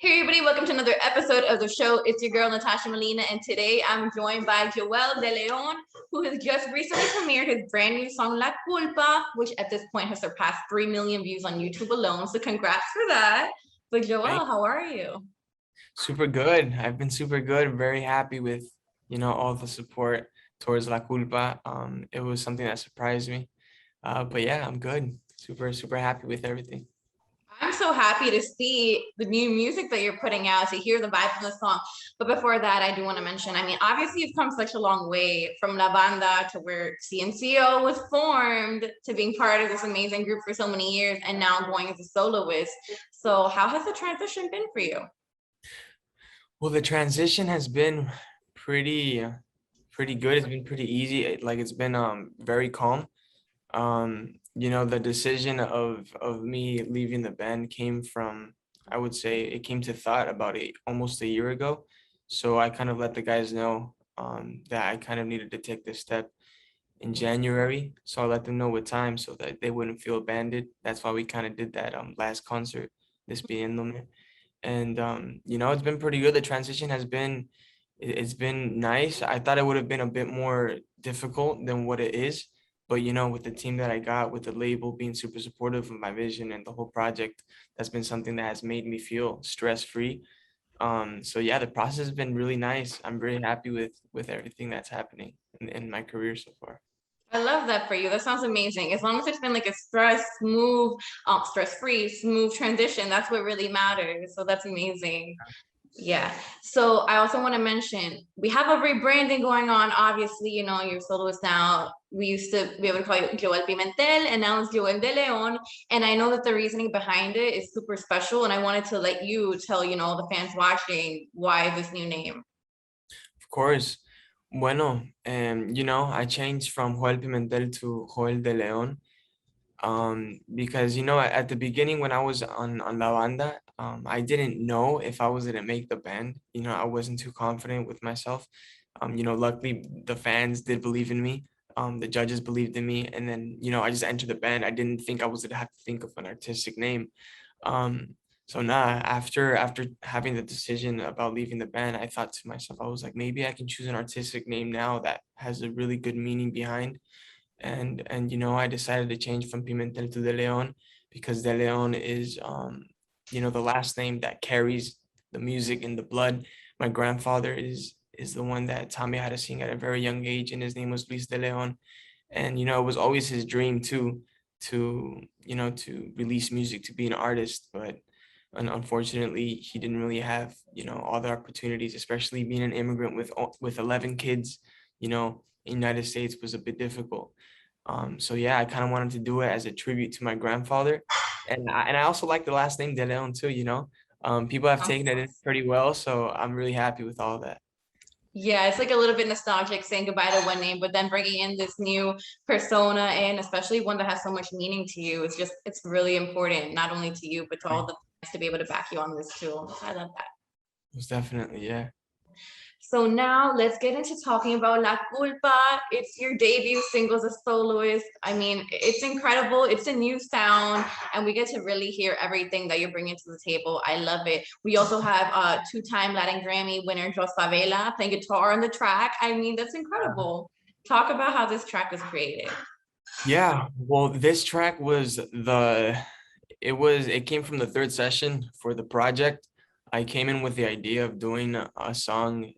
Hey everybody, welcome to another episode of the show. It's your girl Natasha Molina, and today I'm joined by Joel Deleon, who has just recently premiered his brand new song La Culpa, which at this point has surpassed 3 million views on YouTube alone. So congrats for that. But Joel, Thank how are you? Super good. I've been super good. Very happy with, all the support towards La Culpa. It was something that surprised me. But yeah, I'm good. Super happy with everything. I'm so happy to see the new music that you're putting out, to hear the vibe from the song. But before that, I do want to mention, obviously you've come such a long way from La Banda to where CNCO was formed to being part of this amazing group for so many years and now going as a soloist. So how has the transition been for you? Well, the transition has been pretty, pretty good. It's been pretty easy. It's been very calm. The decision of me leaving the band came from, I would say it came to thought about it almost a year ago. So I kind of let the guys know that I kind of needed to take this step in January. So I let them know what time so that they wouldn't feel abandoned. That's why we kind of did that last concert, this being them. And it's been pretty good. The transition has been it's been nice. I thought it would have been a bit more difficult than what it is. But with the team that I got, with the label being super supportive of my vision and the whole project, that's been something that has made me feel stress-free. So yeah, the process has been really nice. I'm very happy with everything that's happening in my career so far. I love that for you. That sounds amazing. As long as it's been like a stress-free, smooth transition, that's what really matters. So that's amazing. Yeah. So I also want to mention we have a rebranding going on. Obviously, you're soloist now. We used to be able to call you Joel Pimentel, and now it's Joel De Leon. And I know that the reasoning behind it is super special. And I wanted to let you tell, the fans watching why this new name. Of course. Bueno, I changed from Joel Pimentel to Joel de Leon. Because at the beginning when I was on La Banda, I didn't know if I was gonna make the band. I wasn't too confident with myself. Luckily the fans did believe in me. The judges believed in me, and then I just entered the band. I didn't think I was gonna have to think of an artistic name. Um, so after having the decision about leaving the band, I thought to myself, I was like, maybe I can choose an artistic name now that has a really good meaning behind. And I decided to change from Pimentel to De Leon because De Leon is the last name that carries the music in the blood. My grandfather is the one that taught me how to sing at a very young age, and his name was Luis De Leon. And it was always his dream too to release music, to be an artist, but unfortunately he didn't really have all the opportunities, especially being an immigrant with 11 kids. United States was a bit difficult. So yeah, I kind of wanted to do it as a tribute to my grandfather, and I also like the last name De Leon too. People have taken it in pretty well, so I'm really happy with all that. Yeah, it's like a little bit nostalgic saying goodbye to one name, but then bringing in this new persona, and especially one that has so much meaning to you. It's really important, not only to you, but to all the fans to be able to back you on this too. I love that. Most definitely, yeah. So now let's get into talking about La Culpa. It's your debut single as a soloist. It's incredible. It's a new sound, and we get to really hear everything that you're bringing to the table. I love it. We also have two-time Latin Grammy winner Jos Favela playing guitar on the track. That's incredible. Talk about how this track was created. Yeah, well, this track it came from the third session for the project. I came in with the idea of doing a song,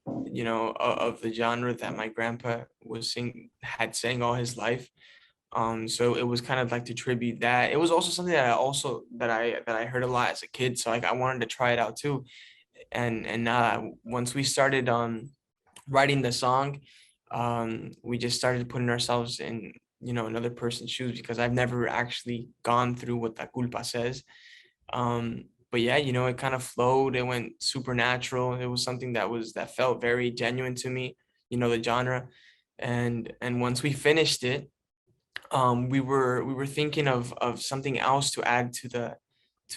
of the genre that my grandpa had sang all his life. So it was kind of like to tribute that. It was also something that I heard a lot as a kid, so like I wanted to try it out too. And once we started writing the song, we just started putting ourselves in another person's shoes, because I've never actually gone through what La Culpa says. But yeah, it kind of flowed. It went supernatural. It was something that felt very genuine to me, the genre. And once we finished it, we were thinking of something else to add to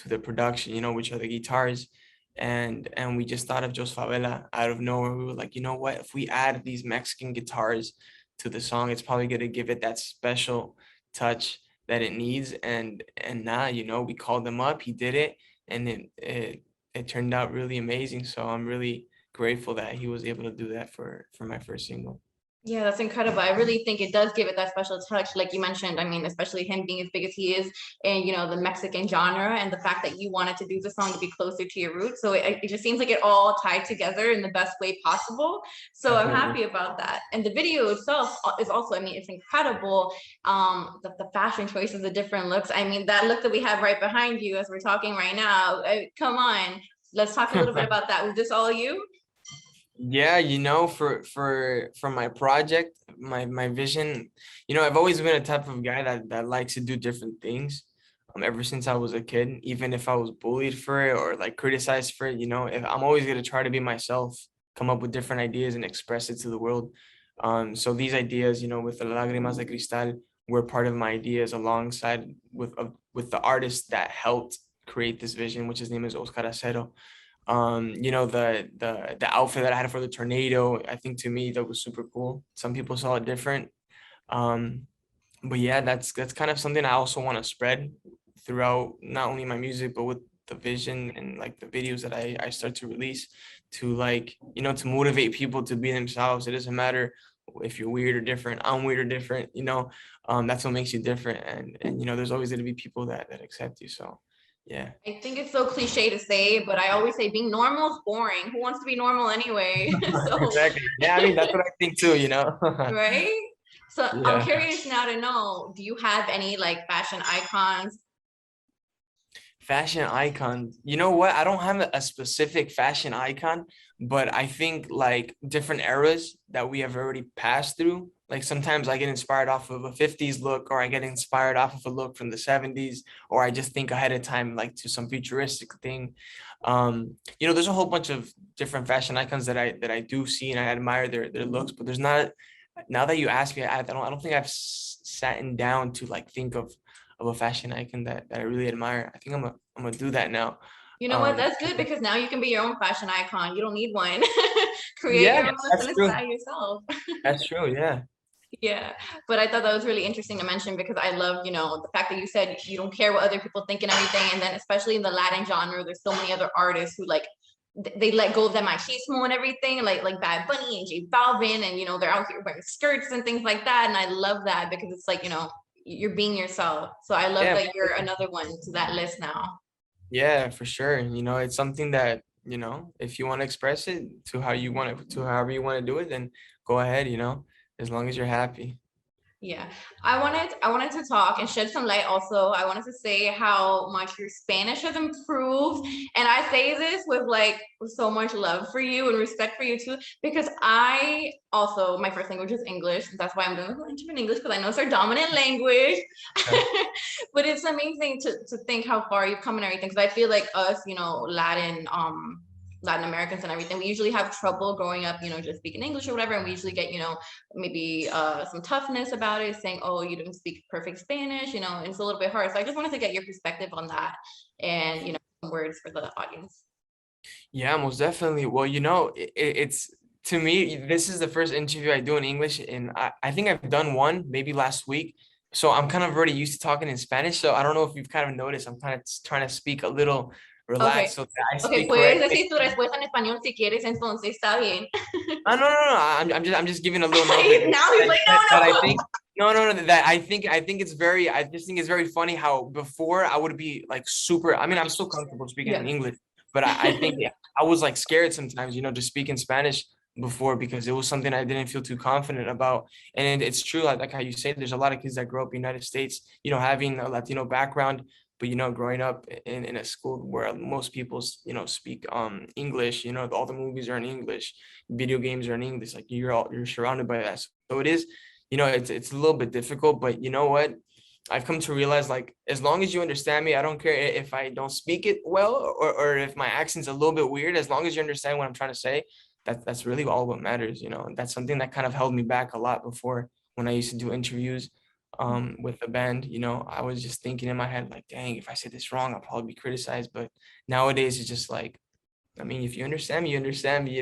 the production, which are the guitars. And we just thought of Jos Favela out of nowhere. We were like, you know what, if we add these Mexican guitars to the song, it's probably going to give it that special touch that it needs. And now we called him up, he did it, and it it turned out really amazing. So I'm really grateful that he was able to do that for my first single. Yeah, that's incredible. I really think it does give it that special touch, like you mentioned. I mean, especially him being as big as he is, and the Mexican genre, and the fact that you wanted to do the song to be closer to your roots. So it just seems like it all tied together in the best way possible. So I'm Definitely. happy about that. And the video itself is also, I mean, it's incredible. The fashion choices, the different looks. I mean, that look that we have right behind you as we're talking right now. Come on, let's talk a little bit about that. Was this all you? Yeah, for my project, my vision, I've always been a type of guy that likes to do different things. Ever since I was a kid, even if I was bullied for it or like criticized for it, if I'm always gonna try to be myself, come up with different ideas and express it to the world. So these ideas, with the Lágrimas de Cristal, were part of my ideas alongside with the artist that helped create this vision, which his name is Oscar Acero. The outfit that I had for the tornado, I think to me that was super cool. Some people saw it different. um but yeah, that's kind of something I also want to spread throughout not only my music but with the vision and like the videos that I start to release, to like to motivate people to be themselves. It doesn't matter if you're weird or different, I'm weird or different, that's what makes you different. And there's always going to be people that accept you. So yeah. I think it's so cliche to say, but I always say being normal is boring. Who wants to be normal anyway? So, Exactly. Yeah, I mean that's what I think too. right? So I'm Yeah. curious now to know, do you have any like fashion icons? Fashion icon. You know what? I don't have a specific fashion icon, but I think like different eras that we have already passed through. Like sometimes I get inspired off of a 50s look, or I get inspired off of a look from the 70s, or I just think ahead of time, like to some futuristic thing. There's a whole bunch of different fashion icons that I do see and I admire their looks, but there's not, now that you ask me, I don't think I've sat down to like think of a fashion icon that I really admire. I think I'm gonna do that now. You know what? Um, That's good because now you can be your own fashion icon. You don't need one. Create yeah, your own look that's and true. style yourself. That's true. Yeah. Yeah, but I thought that was really interesting to mention because I love, the fact that you said you don't care what other people think and everything. And then especially in the Latin genre, there's so many other artists who like they let go of that machismo and everything, like Bad Bunny and J Balvin, and they're out here wearing skirts and things like that. And I love that because it's like, you're being yourself. So I love Yeah. that you're another one to that list now. Yeah, for sure. It's something that, if you want to express it to how you want it, to however you want to do it, then go ahead, as long as you're happy. Yeah, I wanted to talk and shed some light also. I wanted to say how much your Spanish has improved. And I say this with so much love for you and respect for you too, because I also, my first language is English. That's why I'm doing a little intro in English because I know it's our dominant language. Yeah. But it's amazing to think how far you've come and everything. Because I feel like us, Latin Americans and everything, we usually have trouble growing up, just speaking English or whatever. And we usually get, maybe some toughness about it, saying, oh, you don't speak perfect Spanish, and it's a little bit hard. So I just wanted to get your perspective on that and, some words for the audience. Yeah, most definitely. Well, it's, to me, this is the first interview I do in English, and I think I've done one maybe last week. So I'm kind of already used to talking in Spanish. So I don't know if you've kind of noticed, I'm kind of trying to speak a little Okay. relaxed so that I Okay, speak puedes correctly. decir tu respuesta en español si quieres, entonces está bien. No. I'm just giving a little note Now he's like, no, that I no. think, no, that I think it's very, I just think it's very funny how before I would be like super, I mean, I'm still comfortable speaking in Yeah. English, but I think I was like scared sometimes, to speak in Spanish before, because it was something I didn't feel too confident about. And it's true, like how you say, there's a lot of kids that grow up in the United States, having a Latino background, but growing up in a school where most people speak English, all the movies are in English, video games are in English, like you're surrounded by that. So it is, it's a little bit difficult, but you know what? I've come to realize, like, as long as you understand me, I don't care if I don't speak it well, or if my accent's a little bit weird. As long as you understand what I'm trying to say, that's really all what matters. And that's something that kind of held me back a lot before, when I used to do interviews with the band. I was just thinking in my head, like, dang, if I say this wrong, I'll probably be criticized. But nowadays it's just like, I mean, if you understand me, you understand me.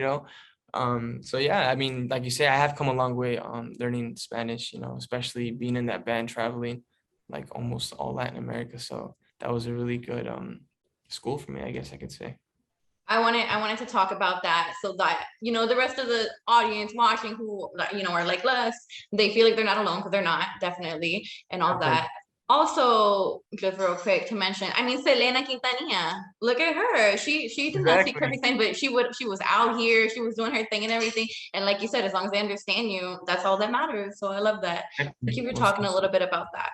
So yeah, I mean, like you say, I have come a long way learning Spanish, especially being in that band, traveling like almost all Latin America. So that was a really good school for me, I guess I could say. I wanted to talk about that so that, you know, the rest of the audience watching who, you know, are like us, they feel like they're not alone because they're not, definitely, and all Of course. that. Also, just real quick to mention, I mean, Selena Quintanilla, look at her. She did not speak Exactly. perfect Spanish, but she was out here, she was doing her thing and everything. And like you said, as long as they understand you, that's all that matters. So I love that. Thank you for Most talking a little bit about that.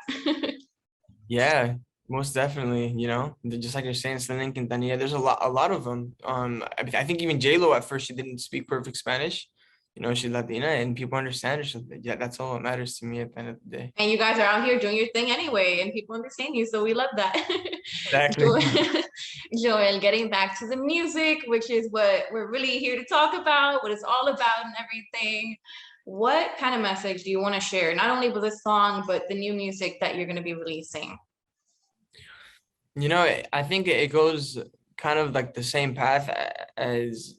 Yeah, most definitely, you know, just like you're saying, Selena Quintanilla, there's a lot of them. I think even J-Lo at first, she didn't speak perfect Spanish. You know, she's Latina and people understand her. So yeah, that's all that matters to me at the end of the day. And you guys are out here doing your thing anyway, and people understand you, so we love that. Exactly. Joel, Joel, getting back to the music, which is what we're really here to talk about, what it's all about and everything. What kind of message do you want to share, not only with this song, but the new music that you're going to be releasing? You know, I think it goes kind of like the same path as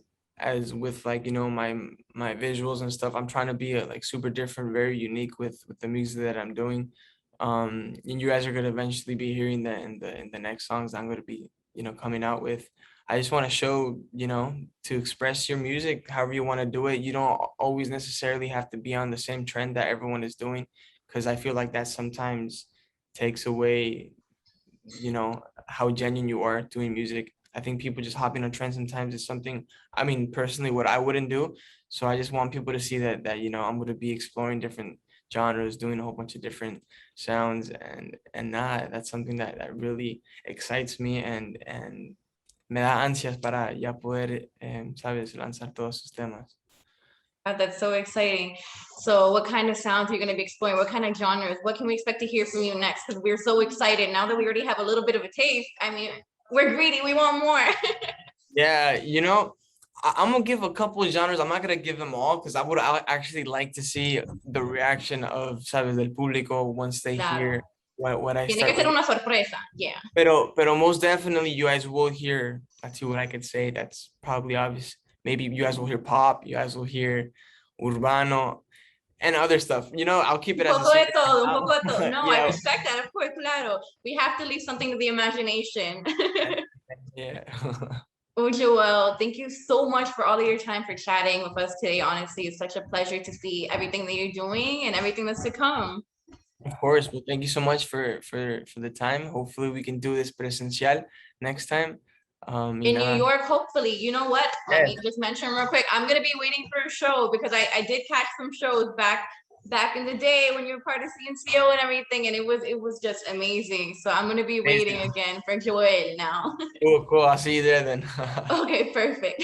with like, you know, my visuals and stuff. I'm trying to be like super different, very unique with the music that I'm doing. And you guys are gonna eventually be hearing that in the next songs I'm gonna be, you know, coming out with. I just want to show, you know, to express your music however you want to do it. You don't always necessarily have to be on the same trend that everyone is doing, because I feel like that sometimes takes away, you know, how genuine you are doing music. I think people just hopping on trends sometimes is something, I mean, personally, what I wouldn't do. So I just want people to see that you know, I'm going to be exploring different genres, doing a whole bunch of different sounds, and that's something that really excites me, and me da ansias para ya poder, sabes, lanzar todos sus temas. That's so exciting. So what kind of sounds are you going to be exploring? What kind of genres? What can we expect to hear from you next? Because we're so excited now that we already have a little bit of a taste. I mean, we're greedy. We want more. Yeah, you know, I'm gonna give a couple of genres. I'm not gonna give them all because I actually like to see the reaction of, sabes, del público once they Claro. hear what I Tiene que start ser with. una sorpresa. Yeah. Pero most definitely you guys will hear, let's see what I could say. That's probably obvious. Maybe you guys will hear pop, you guys will hear urbano and other stuff. You know, I'll keep Un it as a poco de secret todo, un right poco de todo. now. No, I Yeah. respect that. Of course, claro. We have to leave something to the imagination. Yeah. Oh, Joel, thank you so much for all of your time for chatting with us today. Honestly, it's such a pleasure to see everything that you're doing and everything that's to come. Of course. Well, thank you so much for the time. Hopefully we can do this presencial next time. Y In New nada. York, hopefully. You know what? Let Yeah. me just mention real quick. I'm gonna be waiting for a show because I did catch some shows back in the day when you were part of CNCO and everything, and it was just amazing. So I'm gonna be waiting Amazing. again for Joel now. Cool, cool. I'll see you there then. Okay, perfect.